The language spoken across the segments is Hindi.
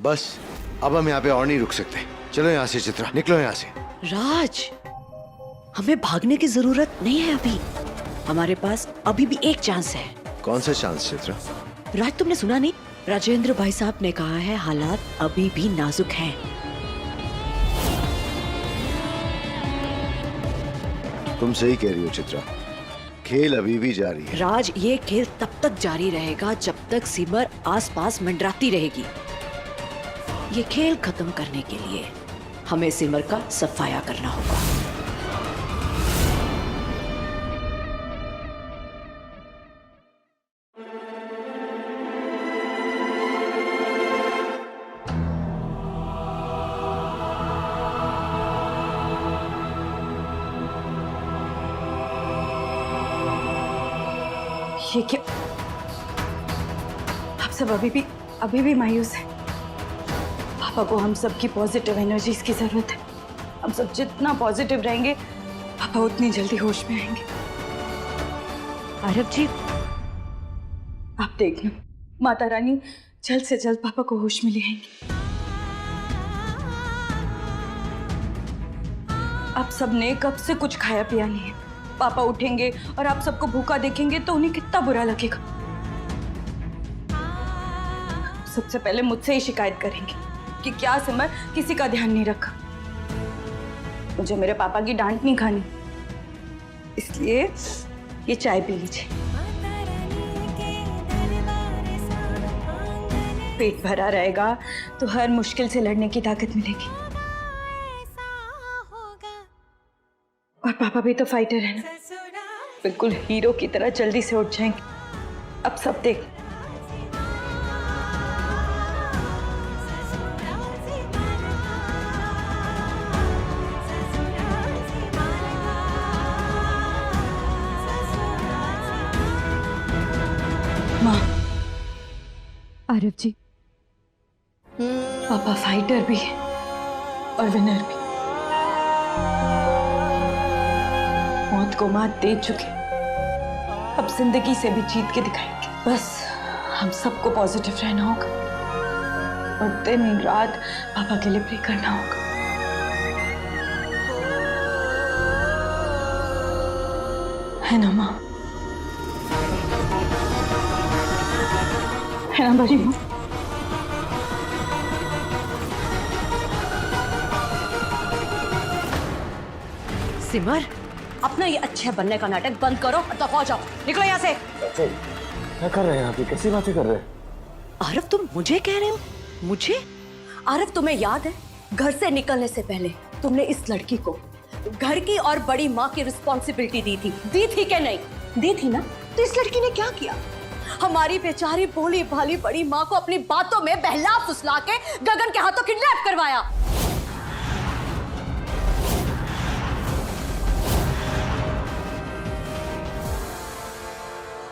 बस अब हम यहाँ पे और नहीं रुक सकते। चलो यहाँ से चित्रा, निकलो यहाँ से। राज, हमें भागने की जरूरत नहीं है अभी। हमारे पास अभी भी एक चांस है। कौन सा चांस चित्रा? राज, तुमने सुना नहीं? राजेंद्र भाई साहब ने कहा है हालात अभी भी नाजुक हैं। तुम सही कह रही हो चित्रा, खेल अभी भी जारी है। राज, ये खेल तब तक जारी रहेगा जब तक सिमर आसपास मंडराती रहेगी। ये खेल खत्म करने के लिए हमें सिमर का सफाया करना होगा। ये क्या? आप सब अभी भी मायूस हैं। पापा को हम सबकी पॉजिटिव एनर्जीज की जरूरत है। हम सब जितना पॉजिटिव रहेंगे, पापा उतनी जल्दी होश में आएंगे। आरव जी, आप देखना, माता रानी जल्द से जल्द पापा को होश में ले आएंगी। आप सबने कब से कुछ खाया पिया नहीं है। पापा उठेंगे और आप सबको भूखा देखेंगे तो उन्हें कितना बुरा लगेगा। सबसे पहले मुझसे ही शिकायत करेंगे कि क्या सिमर किसी का ध्यान नहीं रखा। मुझे मेरे पापा की डांट नहीं खानी, इसलिए ये चाय पी लीजिए। पेट भरा रहेगा तो हर मुश्किल से लड़ने की ताकत मिलेगी। और पापा भी तो फाइटर है ना, बिल्कुल हीरो की तरह जल्दी से उठ जाएंगे। अब सब देख। माँ, आरव जी, पापा फाइटर भी है और विनर भी। मौत को मात दे चुके, अब जिंदगी से भी जीत के दिखाएंगे। बस हम सबको पॉजिटिव रहना होगा और दिन रात पापा के लिए प्रे करना होगा। है ना माँ? है ना बड़ी माँ? सिमर, अपना ये अच्छे बनने का नाटक बंद करो और दफा जाओ। निकलो यहाँ से। क्या कर रहे हैं आप? कैसी बातें कर रहे हैं? आरव, तुम मुझे कह रहे हो? मुझे? आरव, तुम्हें याद है घर से निकलने से पहले तुमने इस लड़की को घर की और बड़ी माँ की रिस्पॉन्सिबिलिटी दी थी क्या? नहीं दी थी ना? तो इस लड़की ने क्या किया? हमारी बेचारी भोली भाली बड़ी माँ को अपनी बातों में बहला फुसला के गगन के हाथों किडनैप करवाया।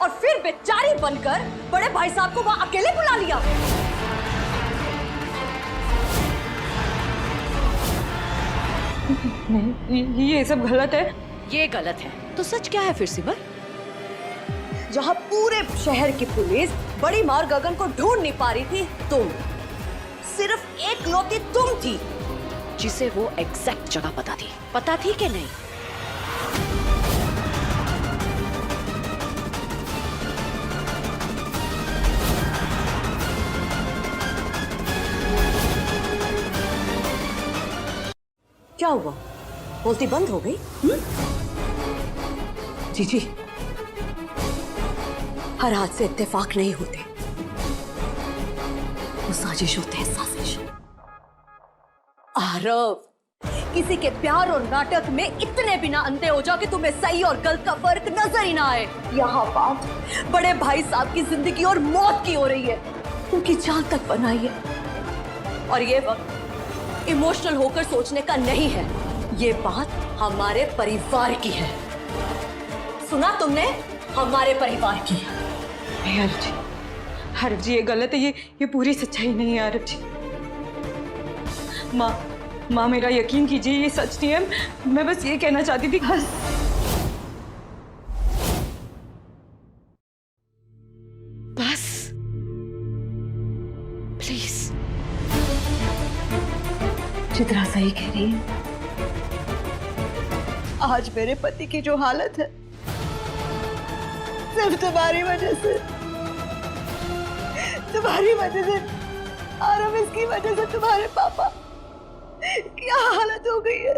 और फिर बेचारी बनकर बड़े भाई साहब को वहां अकेले बुला लिया। नहीं, ये सब गलत है। ये गलत है तो सच क्या है फिर सिमर? जहां पूरे शहर की पुलिस बड़ी मार गगन को ढूंढ नहीं पा रही थी, तुम, सिर्फ एक लौती तुम थी जिसे वो एग्जैक्ट जगह पता थी कि नहीं? क्या हुआ? बोलती बंद हो गई? जी, हर हाथ से इत्तेफाक नहीं होते, वो साजिश होते हैं, साजिश। आरव, किसी के प्यार और नाटक में इतने बिना अंधे हो जाओ कि तुम्हें सही और गलत का फर्क नजर ही ना आए। यहाँ बात बड़े भाई साहब की जिंदगी और मौत की हो रही है, उनकी जान तक बनाई है। और ये वक्त इमोशनल होकर सोचने का नहीं है, ये बात हमारे परिवार की है। सुना तुमने? हमारे परिवार की है। आरव जी, ये गलत है। ये पूरी सच्चाई नहीं है आरव जी। माँ मेरा यकीन कीजिए, ये सच नहीं है। मैं बस ये कहना चाहती थी। प्लीज। चित्रा सही कह रही है। आज मेरे पति की जो हालत है सिर्फ तुम्हारी वजह से, तुम्हारी वजह से और इसकी वजह से तुम्हारे पापा क्या हालत हो गई है।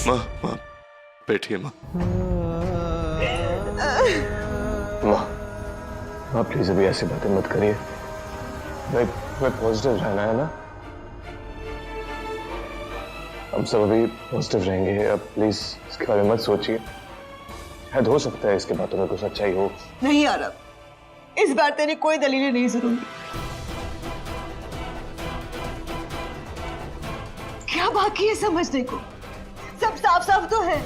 माँ माँ बैठिए माँ। माँ प्लीज अभी ऐसी बातें मत करिए। मैं पॉजिटिव रहना है ना, हम सब अभी पॉजिटिव रहेंगे। अब प्लीज इसके बारे में मत सोचिए। शायद हो सकता है इसके बातों में कुछ सच्चाई हो। नहीं आरव, इस बार तेरी कोई दलीलें नहीं सुनूंगी। क्या बाकी है समझने को? सब साफ साफ तो है।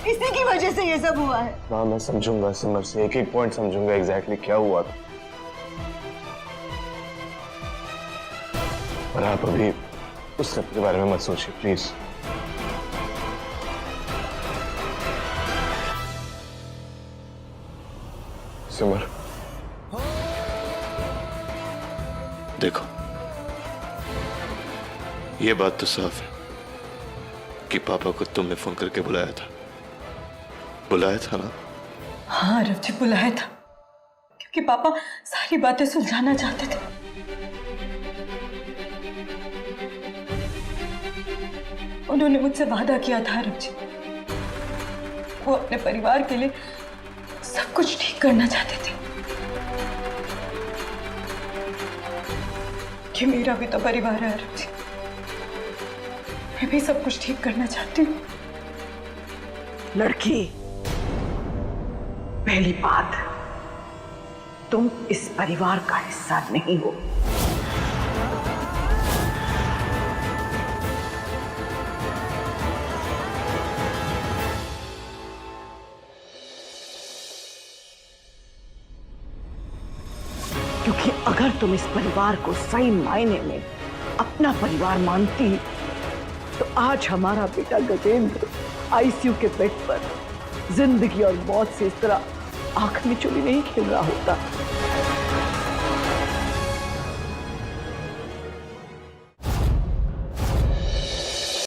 इसी की वजह से ये सब हुआ है। माँ मैं समझूंगा, सिमर से एक एक पॉइंट समझूंगा एग्जैक्टली क्या हुआ था। और आप अभी उस सब के बारे में मत सोचिए प्लीज। सिमर देखो, ये बात तो साफ है कि पापा को तुमने फोन करके बुलाया था ना? हाँ रव जी, बुलाया था क्योंकि पापा सारी बातें सुलझाना चाहते थे। उन्होंने मुझसे वादा किया था रव जी, वो अपने परिवार के लिए सब कुछ ठीक करना चाहते थे। कि मेरा भी तो परिवार है रव जी, मैं भी सब कुछ ठीक करना चाहती हूँ। लड़की, पहली बात, तुम इस परिवार का हिस्सा नहीं हो। क्योंकि अगर तुम इस परिवार को सही मायने में अपना परिवार मानती तो आज हमारा बेटा गजेंद्र आईसीयू के बेड पर जिंदगी और मौत से इस तरह आंख में चुली नहीं खेल रहा होता।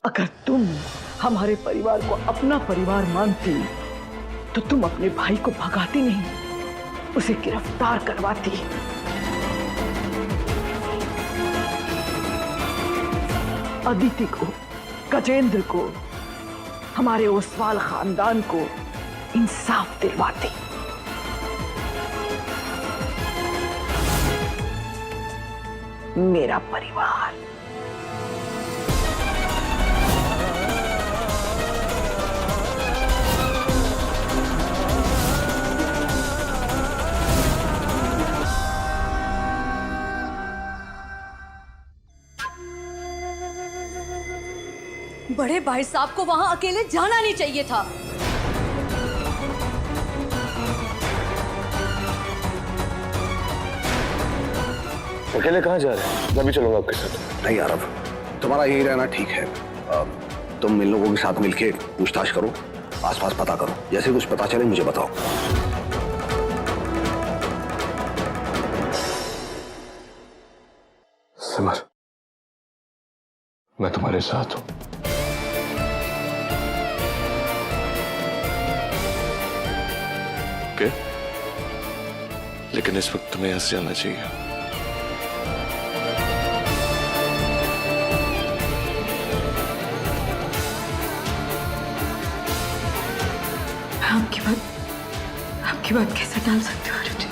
अगर तुम हमारे परिवार को अपना परिवार मानती तो तुम अपने भाई को भगाती नहीं, उसे गिरफ्तार करवाती। अदिति को, गजेंद्र को, हमारे ओसवाल खानदान को इंसाफ दिलवाती। मेरा परिवार बड़े भाई साहब को वहां अकेले जाना नहीं चाहिए था। अकेले कहाँ जा रहे हैं? मैं भी चलूंगा आपके साथ। नहीं आरव, तुम्हारा यही रहना ठीक है। तुम इन लोगों के साथ मिलके पूछताछ करो, आसपास पता करो, जैसे कुछ पता चले मुझे बताओ। सिमर, मैं तुम्हारे साथ हूं। ओके, लेकिन इस वक्त तुम्हें यहां से जाना चाहिए। आपकी बात कैसे टाल सकती हूँ अरुण जी?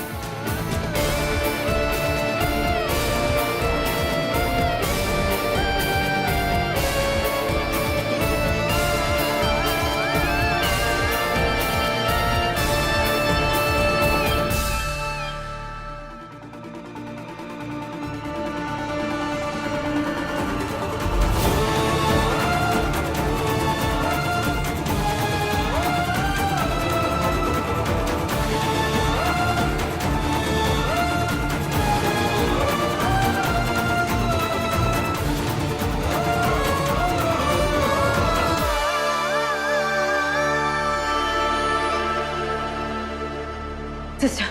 सिस्टर,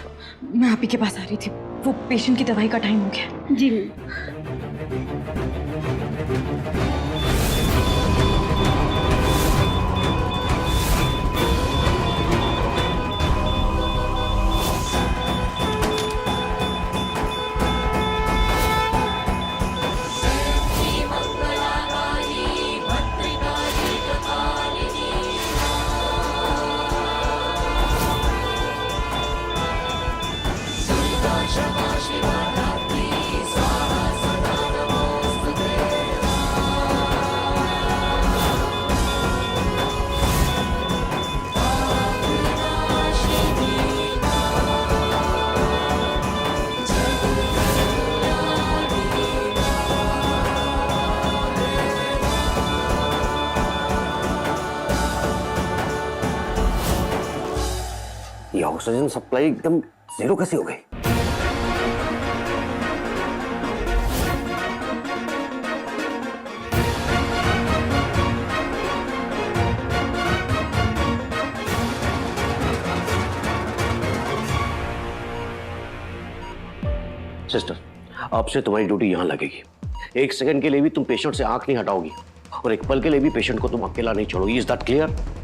मैं आप ही के पास आ रही थी। वो पेशेंट की दवाई का टाइम हो गया। जी ये ऑक्सीजन सप्लाई एकदम जीरो कैसे हो गई? सिस्टर, अब से तुम्हारी ड्यूटी यहां लगेगी। एक सेकंड के लिए भी तुम पेशेंट से आंख नहीं हटाओगी और एक पल के लिए भी पेशेंट को तुम अकेला नहीं छोड़ोगी। Is that clear?